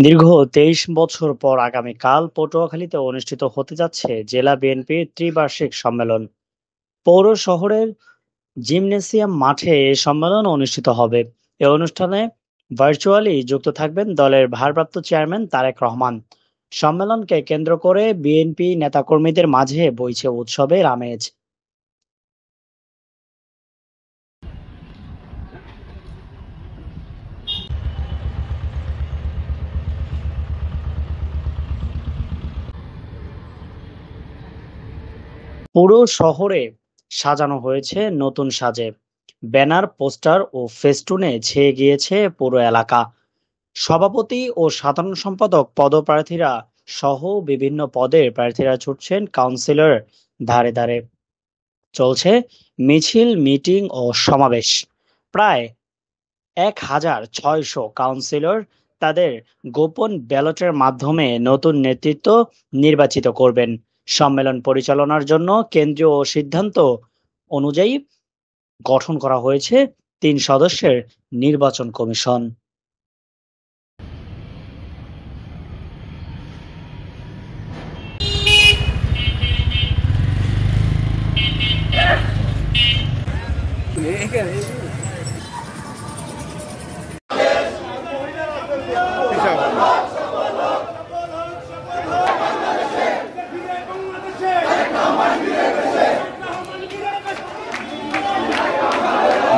দীর্ঘ ২৩ বছর পর আগামীকাল পটুয়াখালীতে অনুষ্ঠিত হতে যাচ্ছে জেলা বিএনপির ত্রিবার্ষিক সম্মেলন। পৌর শহরের জিমনেসিয়াম মাঠে এ সম্মেলন অনুষ্ঠিত হবে। এ অনুষ্ঠানে ভার্চুয়ালি যুক্ত থাকবেন দলের ভারপ্রাপ্ত চেয়ারম্যান তারেক রহমান। সম্মেলনকে কেন্দ্র করে বিএনপি নেতাকর্মীদের মাঝে বইছে উৎসবের আমেজ। পুরো শহরে সাজানো হয়েছে নতুন সাজে। ব্যানার, পোস্টার ও ফেস্টুনে ছেয়ে গিয়েছে পুরো এলাকা। সভাপতি ও সাধারণ সম্পাদক পদপ্রার্থীরা সহ বিভিন্ন পদের প্রার্থীরা ছুটছেন কাউন্সিলর ধারে ধারে। চলছে মিছিল, মিটিং ও সমাবেশ। প্রায় ১,৬০০ কাউন্সিলর তাদের গোপন ব্যালটের মাধ্যমে নতুন নেতৃত্ব নির্বাচিত করবেন। সম্মেলন পরিচালনার জন্য কেন্দ্রীয় সিদ্ধান্ত অনুযায়ী গঠন করা হয়েছে ৩ সদস্যের নির্বাচন কমিশন।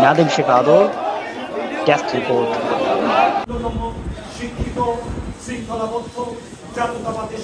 নাদিম শেখ আদর, ডেস্ক রিপোর্ট। শিক্ষিত, শৃঙ্খলাবদ্ধ, জাতীয়তাবাদী